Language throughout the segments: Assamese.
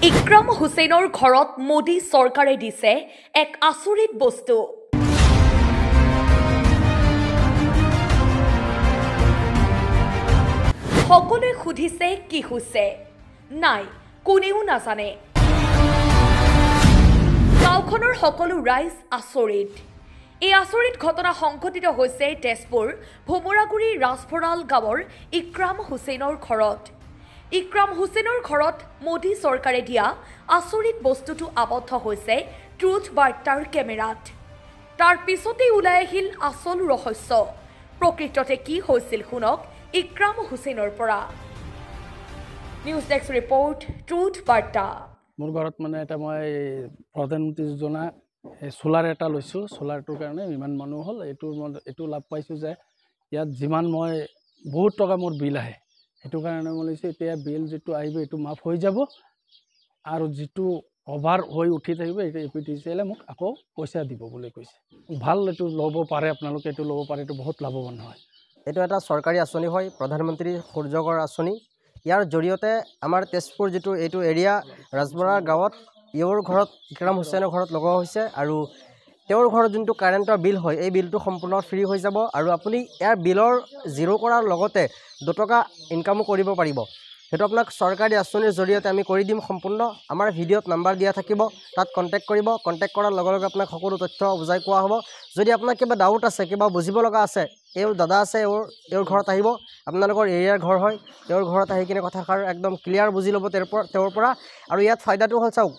ইক্ৰাম হুছেইনৰ ঘৰত মোদী চৰকাৰে দিছে এক আচৰিত বস্তু। সকলোৱে সুধিছে কি হৈছে? নাই, কোনেও নাজানে। গাঁওখনৰ সকলো ৰাইজ আচৰিত। এই আচৰিত ঘটনা সংঘটিত হৈছে তেজপুৰ ভোমোৰাগুৰি ৰাজভৰাল গাঁৱৰ ইক্ৰাম হুছেইনৰ ঘৰত। ইক্ৰাম হুছেইনৰ ঘৰত মোদী চৰকাৰে দিয়া আচৰিত বস্তুটো আবদ্ধ হৈছে ট্ৰুথ বাৰ্তাৰ কেমেৰাত। তাৰ পিছতেই ওলাই আহিল আচল ৰহস্য। প্ৰকৃততে কি হৈছিল শুনক ইক্ৰাম হুছেইনৰ পৰা। নিউজ ডেস্ক ৰিপৰ্ট, ট্ৰুথ বাৰ্তা। মোৰ ঘৰত মানে এটা মই প্ৰধানমন্ত্ৰী যোজনা সোলাৰ এটা লৈছোঁ। সোলাৰটোৰ কাৰণে ইমান মানুহ হ'ল। এইটো লাভ পাইছোঁ যে ইয়াত যিমান মই বহুত টকা মোৰ বিল আহে, সেইটো কাৰণে মই লৈছোঁ। এতিয়া বিল যিটো আহিব এইটো মাফ হৈ যাব, আৰু যিটো অভাৰ হৈ উঠি থাকিব এইটো APTCL মোক আকৌ পইচা দিব বুলি কৈছে। ভাল, এইটো ল'ব পাৰে আপোনালোকে, এইটো ল'ব পাৰে, এইটো বহুত লাভৱান হয়। এইটো এটা চৰকাৰী আঁচনি হয়, প্ৰধানমন্ত্ৰী সূৰ্যঘৰ আঁচনি। ইয়াৰ জৰিয়তে আমাৰ তেজপুৰ যিটো এইটো এৰিয়া ৰাজবৰা গাঁৱত তেওঁৰ ঘৰত ইক্ৰাম হুছেইনৰ ঘৰত লগোৱা হৈছে, আৰু তেওঁৰ ঘৰত যোনটো কাৰেণ্টৰ বিল হয় এই বিলটো সম্পূৰ্ণ ফ্ৰী হৈ যাব, আৰু আপুনি ইয়াৰ বিলৰ জিৰ' কৰাৰ লগতে 2 টকা ইনকামো কৰিব পাৰিব। সেইটো আপোনাক চৰকাৰী আঁচনিৰ জৰিয়তে আমি কৰি দিম সম্পূৰ্ণ। আমাৰ ভিডিঅ'ত নাম্বাৰ দিয়া থাকিব, তাত কণ্টেক্ট কৰিব। কণ্টেক্ট কৰাৰ লগে লগে আপোনাক সকলো তথ্য বুজাই কোৱা হ'ব। যদি আপোনাৰ কিবা ডাউট আছে, কিবা বুজিব লগা আছে, এওঁৰ দাদা আছে, তেওঁৰ ঘৰত আহিব। আপোনালোকৰ এৰিয়াৰ ঘৰ হয়, তেওঁৰ ঘৰত আহি কিনে কথাষাৰ একদম ক্লিয়াৰ বুজি ল'ব তেওঁৰ পৰা। আৰু ইয়াত ফাইদাটো হ'ল, চাওক,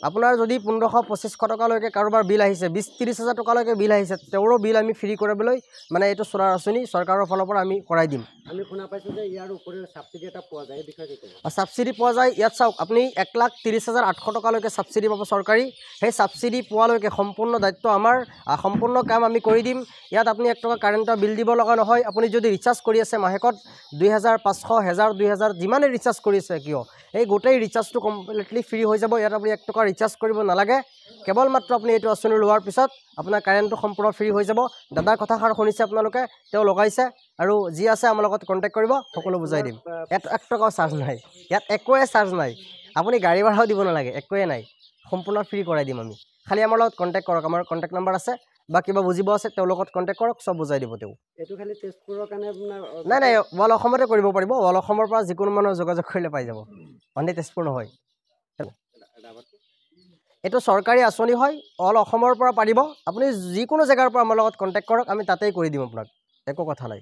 আপোনাৰ যদি 1500-2500 টকালৈকে কাৰোবাৰ বিল আহিছে, 20-30 হাজাৰ টকালৈকে বিল আহিছে, তেওঁৰো বিল আমি ফ্ৰী কৰিবলৈ মানে এইটো চোলাৰ আঁচনি চৰকাৰৰ ফালৰ পৰা আমি কৰাই দিম। আমি শুনা পাইছোঁ যে ইয়াৰ উপৰিও ছাবচিডি এটা পোৱা যায়, এই বিষয়ে কি ক'ব? ছাবচিডি পোৱা যায়। ইয়াত চাওক, আপুনি 1,30,800 টকালৈকে ছাবচিডি পাব চৰকাৰী। সেই ছাবচিডি পোৱালৈকে সম্পূৰ্ণ দায়িত্ব আমাৰ, সম্পূৰ্ণ কাম আমি কৰি দিম। ইয়াত আপুনি 1 টকা কাৰেণ্টৰ বিল দিব লগা নহয়। আপুনি যদি ৰিচাৰ্জ কৰি আছে মাহেকত 2,000, 500, 1,000, 2,000 যিমানেই ৰিচাৰ্জ কৰিছে কিয়, এই গোটেই ৰিচাৰ্জটো কমপ্লিটলি ফ্ৰী হৈ যাব। ইয়াত আপুনি 1 টকা ৰিচাৰ্জ কৰিব নালাগে। কেৱল মাত্ৰ আপুনি এইটো আঁচনি লোৱাৰ পিছত আপোনাৰ কাৰেণ্টটো সম্পূৰ্ণ ফ্ৰী হৈ যাব। দাদাৰ কথাষাৰ শুনিছে আপোনালোকে, তেওঁ লগাইছে, আৰু যি আছে আমাৰ লগত কণ্টেক্ট কৰিব, সকলো বুজাই দিম। ইয়াত 1 টকাও চাৰ্জ নাই, ইয়াত একোৱে চাৰ্জ নাই। আপুনি গাড়ী ভাড়াও দিব নালাগে, একোৱে নাই, সম্পূৰ্ণ ফ্ৰী কৰাই দিম আমি। খালি আমাৰ লগত কণ্টেক্ট কৰক, আমাৰ কণ্টেক্ট নাম্বাৰ আছে, বা কিবা বুজিব আছে তেওঁৰ লগত কণ্টেক্ট কৰক, চব বুজাই দিব তেওঁ। এইটো খালি তেজপুৰৰ কাৰণে আপোনাৰ? নাই, অল অসমতে কৰিব পাৰিব। অল অসমৰ পৰা যিকোনো মানুহ যোগাযোগ কৰিলে পাই যাব, মানে তেজপুৰ নহয়। এইটো চৰকাৰী আঁচনি হয়, অল অসমৰ পৰা পাৰিব। আপুনি যিকোনো জেগাৰ পৰা আমাৰ লগত কণ্টেক্ট কৰক, আমি তাতেই কৰি দিম আপোনাক, একো কথা নাই।